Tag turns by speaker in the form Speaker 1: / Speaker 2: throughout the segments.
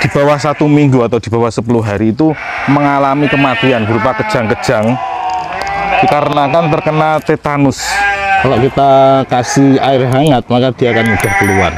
Speaker 1: di bawah 1 minggu atau di bawah 10 hari itu mengalami kematian berupa kejang-kejang dikarenakan terkena tetanus. Kalau kita kasih air hangat maka dia akan mudah keluar.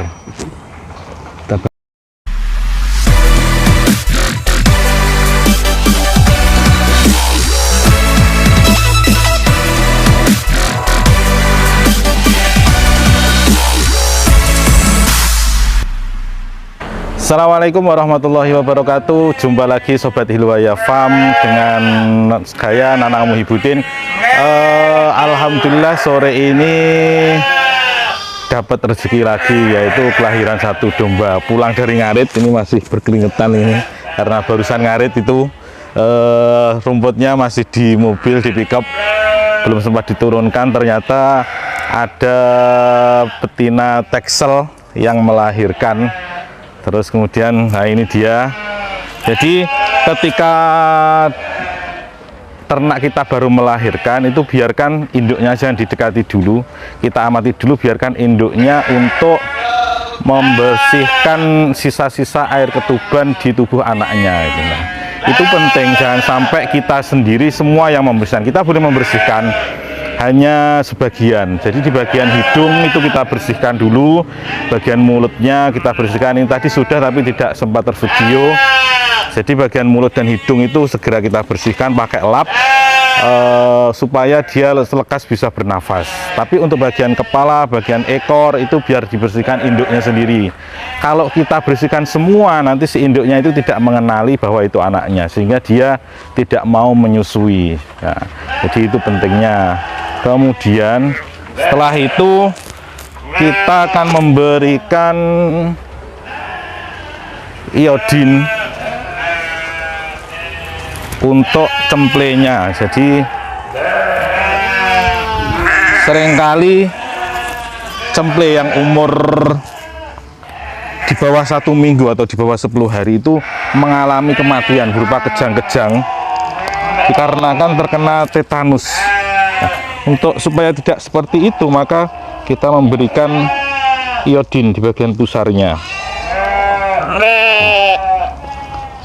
Speaker 1: Assalamualaikum warahmatullahi wabarakatuh. Jumpa lagi Sobat Hilwaya Farm dengan saya Nanang Muhibudin. Alhamdulillah sore ini dapat rezeki lagi, yaitu kelahiran satu domba. Pulang dari ngarit, ini masih berkeringetan ini karena barusan ngarit itu rumputnya masih di mobil, di pickup, belum sempat diturunkan. Ternyata ada betina Texel yang melahirkan. Terus kemudian, nah ini dia. Jadi ketika ternak kita baru melahirkan, itu biarkan induknya jangan didekati dulu. Kita amati dulu, biarkan induknya untuk membersihkan sisa-sisa air ketuban di tubuh anaknya. Nah, itu penting, jangan sampai kita sendiri semua yang membersihkan. Kita boleh membersihkan hanya sebagian. Jadi di bagian hidung itu kita bersihkan dulu, bagian mulutnya kita bersihkan. Ini tadi sudah tapi tidak sempat tervideo. Jadi bagian mulut dan hidung itu segera kita bersihkan pakai lap supaya dia lekas bisa bernafas. Tapi untuk bagian kepala, bagian ekor itu biar dibersihkan induknya sendiri. Kalau kita bersihkan semua, nanti si induknya itu tidak mengenali bahwa itu anaknya, sehingga dia tidak mau menyusui. Nah, jadi itu pentingnya. Kemudian setelah itu kita akan memberikan iodin untuk cemplenya. Jadi seringkali cemple yang umur di bawah 1 minggu atau di bawah 10 hari itu mengalami kematian berupa kejang-kejang dikarenakan terkena tetanus. Untuk supaya tidak seperti itu, maka kita memberikan iodin di bagian pusarnya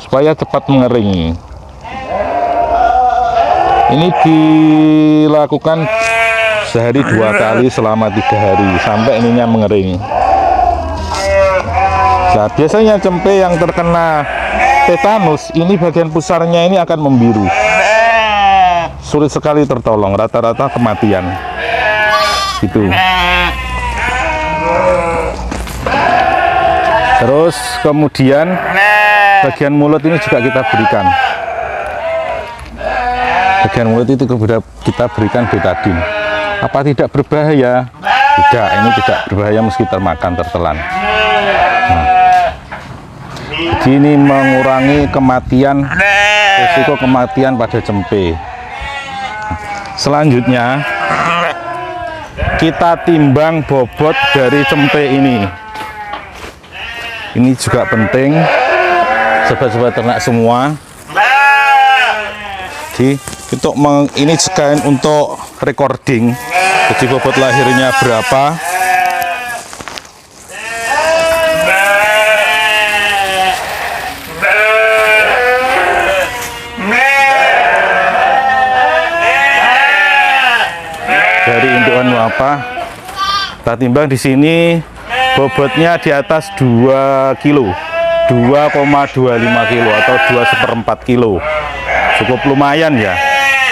Speaker 1: supaya cepat mengering. Ini dilakukan sehari 2 kali selama 3 hari sampai ininya mengering. Nah, biasanya cempe yang terkena tetanus ini bagian pusarnya ini akan membiru, sulit sekali tertolong, rata-rata kematian gitu. Terus kemudian bagian mulut ini juga kita berikan, bagian mulut itu kita berikan betadin. Apa tidak berbahaya? Tidak, ini tidak berbahaya meski termakan, tertelan. Nah, jadi ini mengurangi kematian, risiko kematian pada cempe. Selanjutnya kita timbang bobot dari cempe ini. Ini juga penting, sobat-sobat ternak semua. Jadi ini sekalian untuk recording. Jadi bobot lahirnya berapa? Dari indukan apa? Kita timbang di sini bobotnya di atas 2 kilo, 2,25 kilo atau 2/4 kilo. Cukup lumayan ya.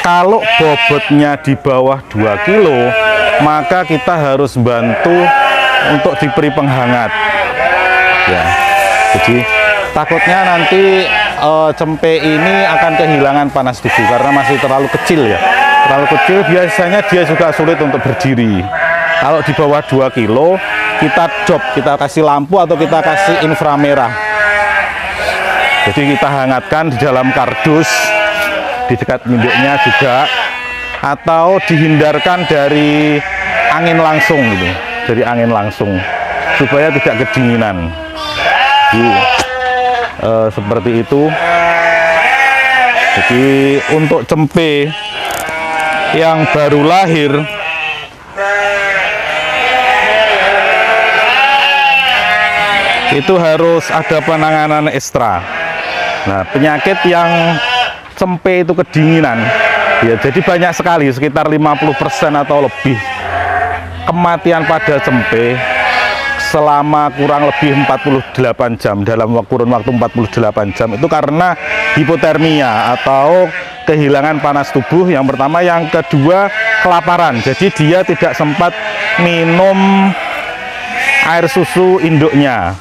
Speaker 1: Kalau bobotnya di bawah 2 kilo, maka kita harus bantu untuk diberi penghangat. Ya. Jadi takutnya nanti cempe ini akan kehilangan panas tubuh karena masih terlalu kecil ya. Terlalu kecil, biasanya dia juga sulit untuk berdiri. Kalau di bawah 2 kilo, kita kasih lampu atau kita kasih inframerah. Jadi kita hangatkan di dalam kardus, di dekat induknya juga, atau dihindarkan dari angin langsung gitu, dari angin langsung, supaya tidak kedinginan. Jadi, seperti itu. Jadi untuk cempe yang baru lahir itu harus ada penanganan ekstra. Nah, penyakit yang cempe itu kedinginan, ya jadi banyak sekali, sekitar 50% atau lebih kematian pada cempe selama kurang lebih 48 jam, dalam kurun waktu 48 jam itu karena hipotermia atau kehilangan panas tubuh yang pertama. Yang kedua, kelaparan, jadi dia tidak sempat minum air susu induknya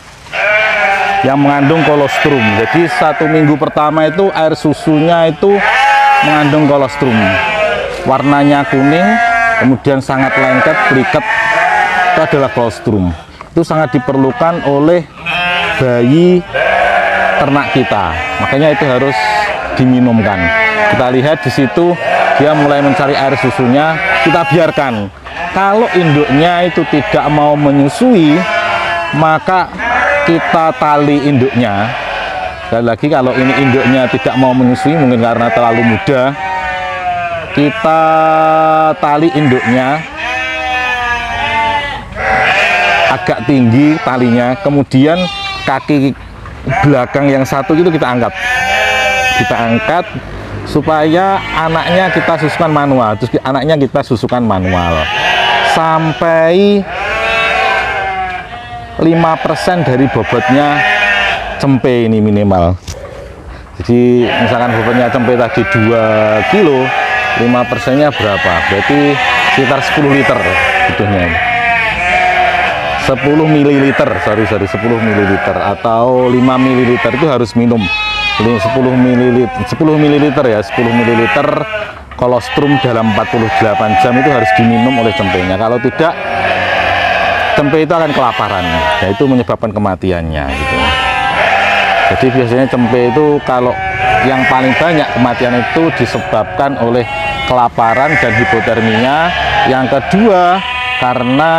Speaker 1: yang mengandung kolostrum. Jadi 1 minggu pertama itu air susunya itu mengandung kolostrum, warnanya kuning, kemudian sangat lengket, beriket, itu adalah kolostrum. Itu sangat diperlukan oleh bayi ternak kita, makanya itu harus diminumkan. Kita lihat di situ dia mulai mencari air susunya, kita biarkan. Kalau induknya itu tidak mau menyusui, maka kita tali induknya. Dan lagi kalau ini induknya tidak mau menyusui, mungkin karena terlalu muda, kita tali induknya agak tinggi talinya, kemudian kaki belakang yang satu itu kita angkat supaya anaknya kita susukan manual. Terus anaknya kita susukan manual sampai 5% dari bobotnya cempe ini minimal. Jadi misalkan bobotnya cempe tadi 2 kilo, 5%-nya berapa? Berarti sekitar 10 liter butuhnya. 10 ml, 10 ml atau 5 ml itu harus minum. 10 ml ya, 10 ml kolostrum dalam 48 jam itu harus diminum oleh cempenya. Kalau tidak, cempe itu akan kelaparan, ya itu menyebabkan kematiannya gitu. Jadi biasanya cempe itu kalau yang paling banyak kematian itu disebabkan oleh kelaparan dan hipotermia. Yang kedua karena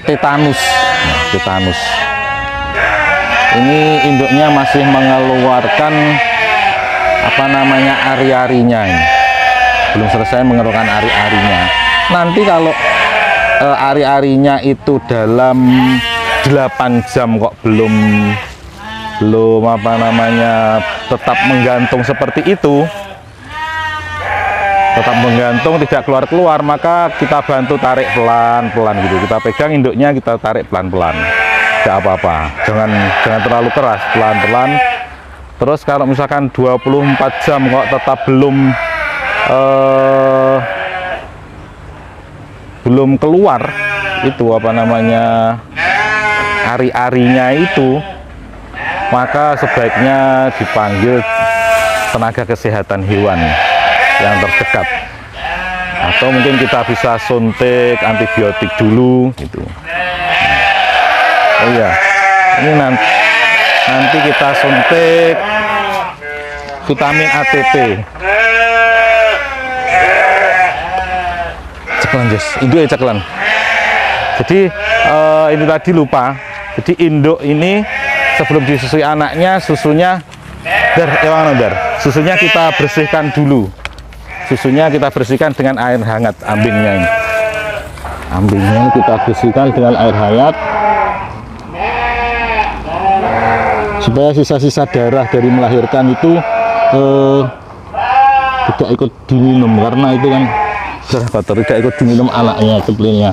Speaker 1: tetanus. Tetanus ini induknya masih mengeluarkan apa namanya ari-arinya, ini belum selesai mengeluarkan ari-arinya. Nanti kalau ari-arinya itu dalam 8 jam kok belum apa namanya tetap menggantung seperti itu, tetap menggantung tidak keluar-keluar, maka kita bantu tarik pelan-pelan gitu. Kita pegang induknya, kita tarik pelan-pelan, tidak apa-apa, jangan terlalu keras, pelan-pelan. Terus kalau misalkan 24 jam kok tetap belum keluar itu apa namanya ari-arinya itu, maka sebaiknya dipanggil tenaga kesehatan hewan yang terdekat, atau mungkin kita bisa suntik antibiotik dulu gitu. Oh iya, ini nanti kita suntik vitamin ATP. Ceklan Jess, induk ya ceklan. Jadi ini tadi lupa. Jadi induk ini sebelum disusui anaknya, susunya susunya kita bersihkan dulu. Susunya kita bersihkan dengan air hangat, ambingnya ini. Ambingnya kita bersihkan dengan air hangat supaya sisa-sisa darah dari melahirkan itu tidak ikut diminum, karena itu kan darah kotor, tidak ikut diminum anaknya, kebelinnya.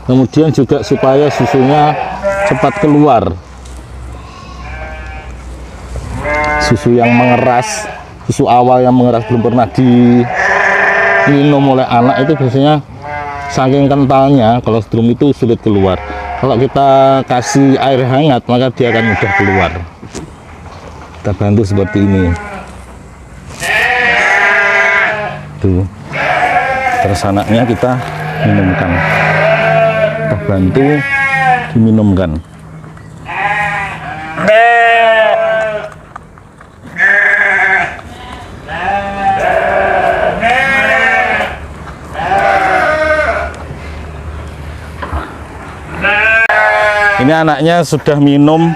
Speaker 1: Kemudian juga supaya susunya cepat keluar. Susu yang mengeras, susu awal yang mengeras belum pernah diminum oleh anak itu biasanya saking kentalnya kolostrum itu sulit keluar. Kalau kita kasih air hangat maka dia akan mudah keluar. Kita bantu seperti ini. Tuh. Terus anaknya kita minumkan. Kita bantu diminumkan. Ini anaknya sudah minum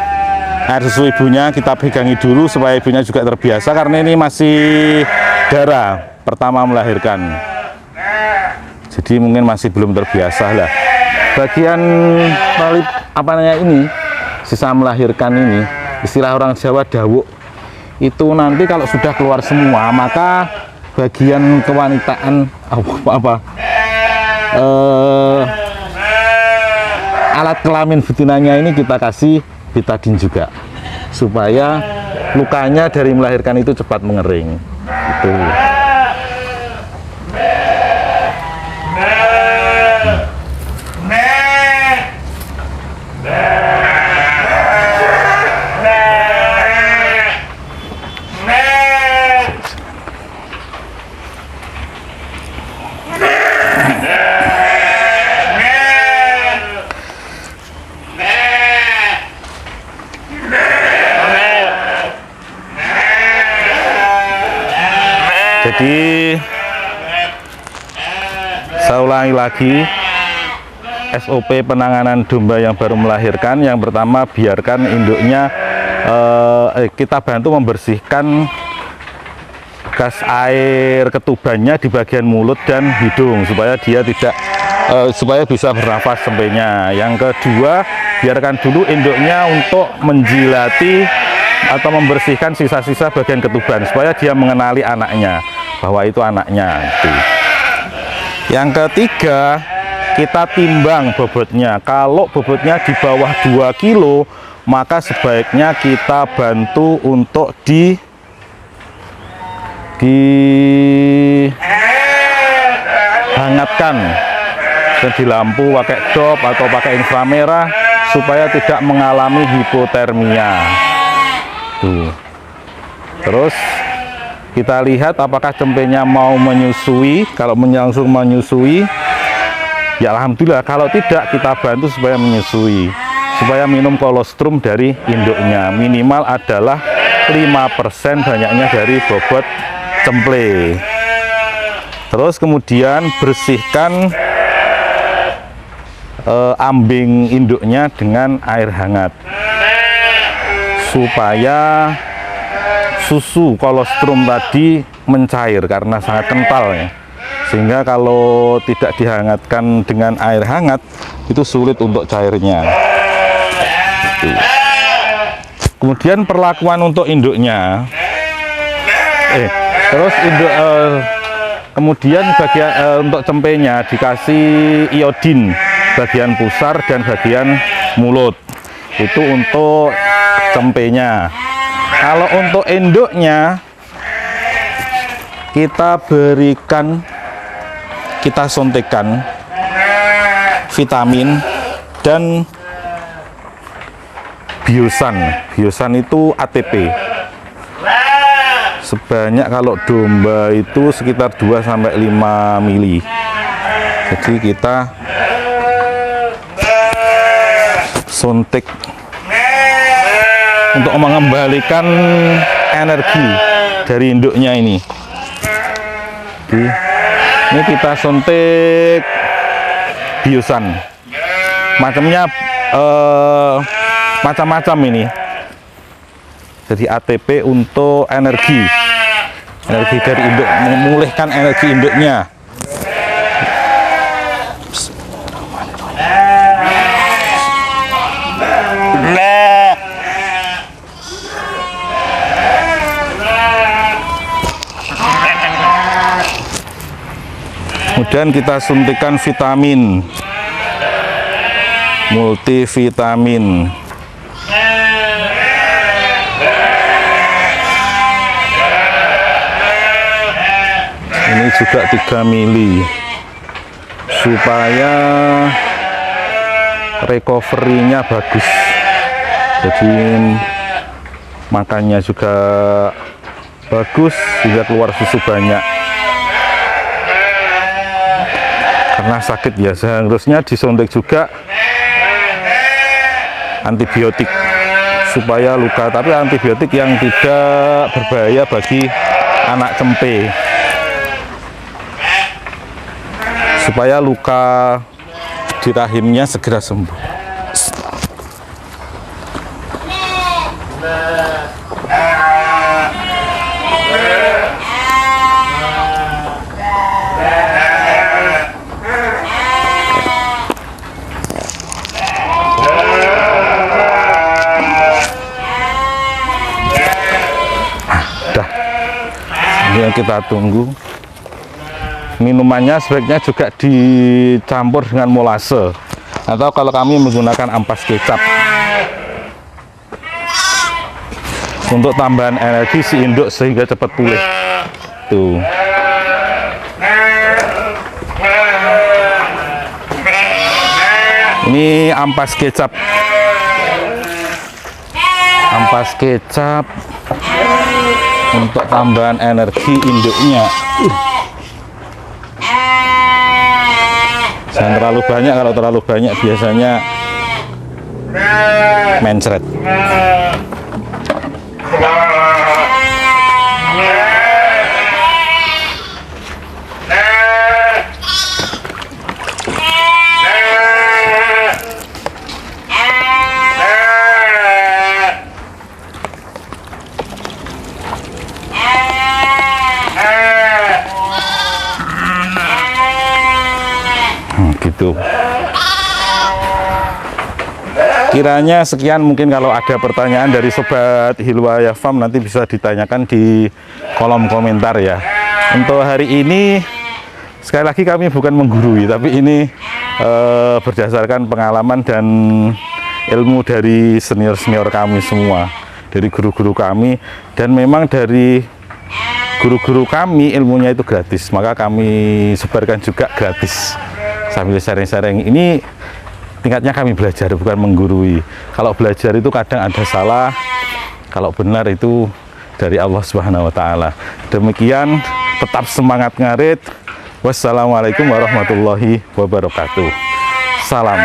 Speaker 1: air susu ibunya, kita pegangi dulu supaya ibunya juga terbiasa, karena ini masih darah pertama melahirkan. Jadi mungkin masih belum terbiasa lah. Bagian tali apa namanya ini sisa melahirkan ini, istilah orang Jawa dawuk, itu nanti kalau sudah keluar semua, maka bagian kewanitaan alat kelamin betinanya ini kita kasih betadin juga, supaya lukanya dari melahirkan itu cepat mengering. Itu. Jadi saya ulangi lagi, SOP penanganan domba yang baru melahirkan. Yang pertama, biarkan induknya kita bantu membersihkan gas air ketubannya di bagian mulut dan hidung supaya dia tidak supaya bisa bernafas cempenya. Yang kedua, biarkan dulu induknya untuk menjilati atau membersihkan sisa-sisa bagian ketuban supaya dia mengenali anaknya bahwa itu anaknya. Yang ketiga, kita timbang bobotnya. Kalau bobotnya di bawah 2 kilo, maka sebaiknya kita bantu untuk dihangatkan dan di lampu pakai dop atau pakai inframerah supaya tidak mengalami hipotermia. Tuh. Terus kita lihat apakah cempenya mau menyusui. Kalau langsung menyusui, ya alhamdulillah. Kalau tidak, kita bantu supaya menyusui, supaya minum kolostrum dari induknya minimal adalah 5% banyaknya dari bobot cemple. Terus kemudian bersihkan ambing induknya dengan air hangat supaya susu kolostrum tadi mencair karena sangat kental ya, sehingga kalau tidak dihangatkan dengan air hangat itu sulit untuk cairnya. Kemudian perlakuan untuk induknya, terus induk kemudian bagian untuk cempenya dikasih iodin bagian pusar dan bagian mulut, itu untuk cempenya. Kalau untuk induknya kita berikan, kita suntikan vitamin dan biosan. Biosan itu ATP. Sebanyak kalau domba itu sekitar 2-5 mili. Jadi kita suntik untuk mengembalikan energi dari induknya ini. Ini kita suntik biosan. Macamnya macam-macam ini. Jadi ATP untuk energi dari induk, memulihkan energi induknya. Kemudian kita suntikan vitamin, multivitamin. Ini juga 3 mili supaya recovery-nya bagus. Jadi makannya juga bagus, juga keluar susu banyak. Karena sakit ya, seharusnya disuntik juga antibiotik supaya luka, tapi antibiotik yang tidak berbahaya bagi anak cempe, supaya luka di rahimnya segera sembuh. yang kita tunggu. Minumannya sebaiknya juga dicampur dengan molase, atau kalau kami menggunakan ampas kecap untuk tambahan energi si induk sehingga cepat pulih. Tuh. Ini ampas kecap. Ampas kecap untuk tambahan energi induknya. Jangan terlalu banyak, kalau terlalu banyak biasanya mencret. Gitu. Kiranya sekian, mungkin kalau ada pertanyaan dari Sobat Hilwayah Farm nanti bisa ditanyakan di kolom komentar ya. Untuk hari ini sekali lagi kami bukan menggurui, tapi ini berdasarkan pengalaman dan ilmu dari senior-senior kami semua, dari guru-guru kami, dan memang dari guru-guru kami ilmunya itu gratis, maka kami sebarkan juga gratis sambil sharing-sharing. Ini tingkatnya kami belajar, bukan menggurui. Kalau belajar itu kadang ada salah, kalau benar itu dari Allah Subhanahu wa Ta'ala. Demikian, tetap semangat ngarit. Wassalamualaikum warahmatullahi wabarakatuh. Salam.